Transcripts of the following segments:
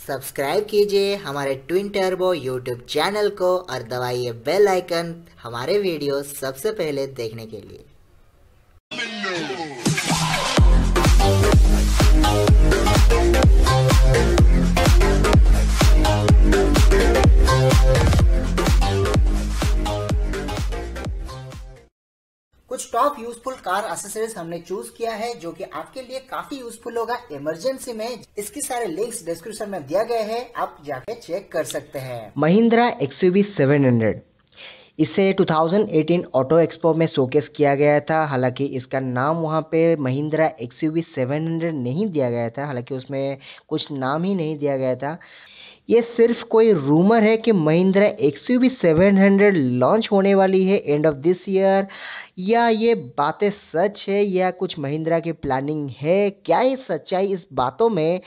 Subscribe कीजिए हमारे twin turbo YouTube channel को और दबाइए बेल आइकन हमारे वीडियो सबसे पहले देखने के लिए। कुछ टॉप यूजफुल कार एक्सेसरीज हमने चूज किया है जो कि आपके लिए काफी यूजफुल होगा इमरजेंसी में। इसकी सारे लिंक्स डिस्क्रिप्शन में दिया गया है, आप जाके चेक कर सकते हैं। महिंद्रा XUV 700 इसे 2018 ऑटो एक्सपो में शोकेस किया गया था। हालांकि इसका नाम वहां पे महिंद्रा XUV 700 नहीं दिया गया था, हालांकि उसमें कुछ नाम ही नहीं दिया गया था। ये सिर्फ कोई रूमर है कि महिंद्रा XUV 700 लॉन्च होने वाली है एंड ऑफ दिस ईयर, या ये बातें सच है या कुछ महिंद्रा की प्लानिंग है। क्या है सच्चाई इस बातों में?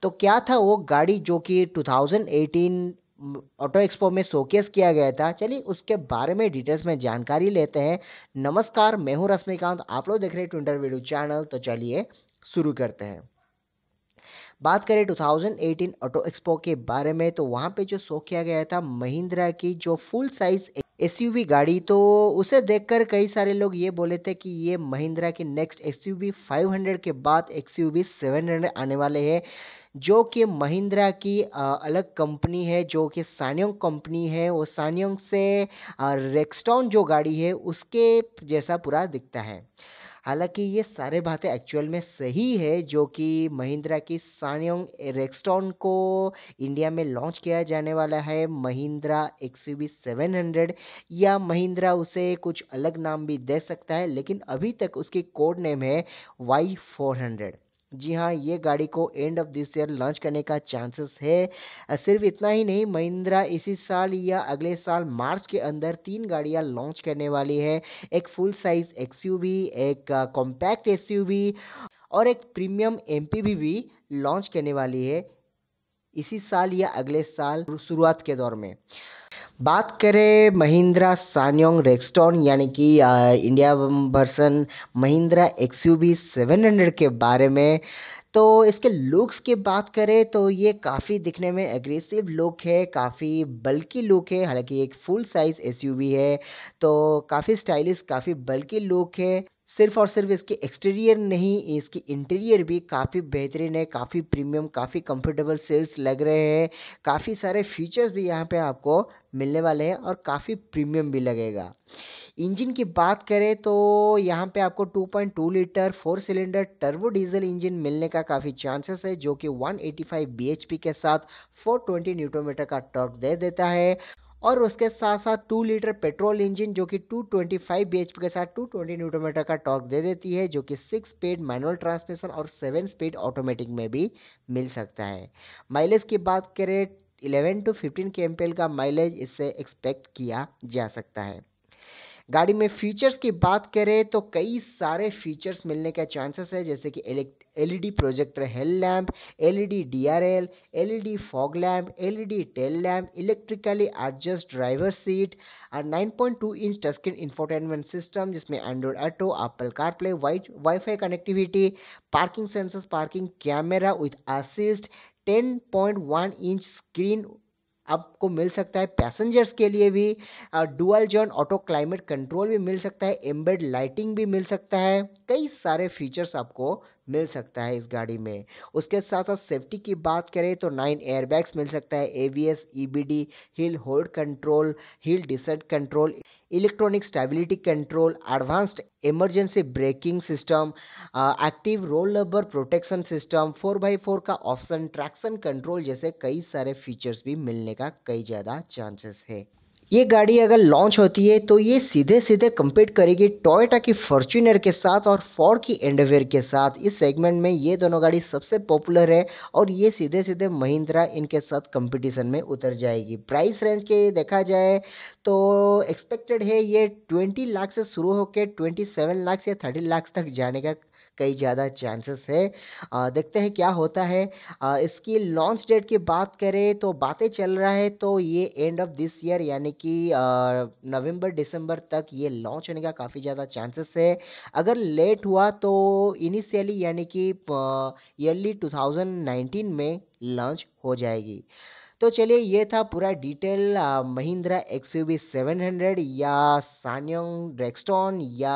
तो क्या था वो गाड़ी जो कि 2018 ऑटो एक्सपो में शोकेस किया गया था, चलिए उसके बारे में डिटेल्स में जानकारी लेते हैं। नमस्कार, मैं हूं रश्मिकांत, आप लोग देख रहे हैं ट्विटर वीडियो चैनल। तो चलिए शुरू करते हैं। बात करें 2018 ऑटो एक्सपो के बारे में, तो वहाँ पे जो शो किया गया था महिंद्रा की जो फुल साइज एसयूवी गाड़ी, तो उसे देखकर कई सारे लोग ये बोले थे कि ये महिंद्रा की नेक्स्ट XUV 500 के बाद XUV 700 आने वाले हैं, जो कि महिंद्रा की अलग कंपनी है, जो कि सांगयोंग कंपनी है। वो सांगयोंग से रेक्सटॉन जो गाड़ी है उसके जैसा पूरा दिखता है। हालांकि ये सारे बातें एक्चुअल में सही है, जो कि महिंद्रा की सांगयोंग रेक्सटॉन को इंडिया में लॉन्च किया जाने वाला है, महिंद्रा XUV 700, या महिंद्रा उसे कुछ अलग नाम भी दे सकता है, लेकिन अभी तक उसकी कोड नेम है Y400। जी हाँ, ये गाड़ी को end of this year launch करने का चांसेस है। सिर्फ इतना ही नहीं, महिंद्रा इसी साल या अगले साल मार्च के अंदर 3 गाड़ियां लॉन्च करने वाली है। एक फुल साइज XUV, एक कॉम्पैक्ट SUV और एक प्रीमियम MPV भी लॉन्च करने वाली है इसी साल या अगले साल शुरुआत के दौर में। बात करें महिंद्रा सांगयोंग रेक्सटॉन यानी कि इंडिया वर्सन महिंद्रा XUV 700 के बारे में, तो इसके लुक्स की बात करें तो ये काफ़ी दिखने में एग्रेसिव लुक है, काफ़ी बल्की लुक है। हालांकि एक फुल साइज SUV है तो काफ़ी स्टाइलिश, काफ़ी बल्की लुक है। सिर्फ और सिर्फ इसके एक्सटीरियर नहीं, इसकी इंटीरियर भी काफ़ी बेहतरीन है, काफ़ी प्रीमियम, काफ़ी कंफर्टेबल सीट्स लग रहे हैं, काफ़ी सारे फीचर्स भी यहाँ पे आपको मिलने वाले हैं और काफ़ी प्रीमियम भी लगेगा। इंजन की बात करें तो यहाँ पे आपको 2.2 litre 4 cylinder turbo diesel engine मिलने का काफ़ी चांसेस है, जो कि 185 bhp के साथ 420 न्यूटन मीटर का टॉर्क दे देता है। और उसके साथ साथ 2 लीटर पेट्रोल इंजन जो कि 225 bhp के साथ 220 न्यूटन मीटर का टॉर्क दे देती है, जो कि 6 स्पीड मैनुअल ट्रांसमिशन और 7 स्पीड ऑटोमेटिक में भी मिल सकता है। माइलेज की बात करें 11 to 15 kmpl का माइलेज इससे एक्सपेक्ट किया जा सकता है। गाड़ी में फीचर्स की बात करें तो कई सारे फीचर्स मिलने का चांसेस है, जैसे कि LED projector head lamp, LED DRL, LED fog lamp, LED tail lamp, electrically adjust driver seat और 9.2 इंच टचस्क्रीन इंफोटेनमेंट सिस्टम जिसमें Android auto, Apple CarPlay, wifi connectivity, parking sensors, parking camera with assist, 10.1 inch screen आपको मिल सकता है। Passengers के लिए भी dual zone auto climate control भी मिल सकता है, एम्बेड लाइटिंग भी मिल सकता है, कई सारे फीचर्स आपको मिल सकता है इस गाड़ी में। उसके साथ साथ सेफ्टी की बात करें तो 9 एयरबैग्स मिल सकता है, ABS, EBD, hill hold control, hill descent control, electronic stability control, advanced emergency braking system, active रोल रबर प्रोटेक्शन सिस्टम, 4x4 का ऑप्शन, ट्रैक्शन कंट्रोल जैसे कई सारे फीचर्स भी मिलने का कई ज़्यादा चांसेस है। ये गाड़ी अगर लॉन्च होती है तो ये सीधे सीधे कम्पीट करेगी टोयोटा की फॉर्च्यूनर के साथ और फोर्ड की एंडेवर के साथ। इस सेगमेंट में ये दोनों गाड़ी सबसे पॉपुलर है और ये सीधे सीधे महिंद्रा इनके साथ कंपटीशन में उतर जाएगी। प्राइस रेंज के देखा जाए तो एक्सपेक्टेड है ये 20 लाख से शुरू होकर 27 लाख या 30 लाख तक जाने का कई ज़्यादा चांसेस है। देखते हैं क्या होता है। इसकी लॉन्च डेट की बात करें तो बातें चल रहा है तो ये एंड ऑफ दिस ईयर यानी कि नवंबर दिसंबर तक ये लॉन्च होने का काफ़ी ज़्यादा चांसेस है। अगर लेट हुआ तो इनिशियली यानी कि ईयरली 2019 में लॉन्च हो जाएगी। तो चलिए ये था पूरा डिटेल महिंद्रा एक्सयूवी 700 या सांगयोंग रेक्सटॉन या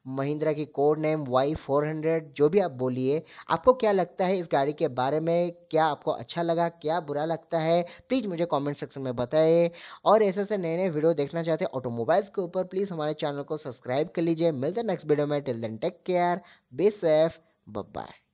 महिंद्रा की कोड नेम Y400, जो भी आप बोलिए। आपको क्या लगता है इस गाड़ी के बारे में? क्या आपको अच्छा लगा, क्या बुरा लगता है? प्लीज़ मुझे कमेंट सेक्शन में बताएं। और ऐसे ऐसे नए नए वीडियो देखना चाहते हैं ऑटोमोबाइल्स के ऊपर, प्लीज़ हमारे चैनल को सब्सक्राइब कर लीजिए। मिलते हैं नेक्स्ट वीडियो में। Till then take care, be safe, bye bye.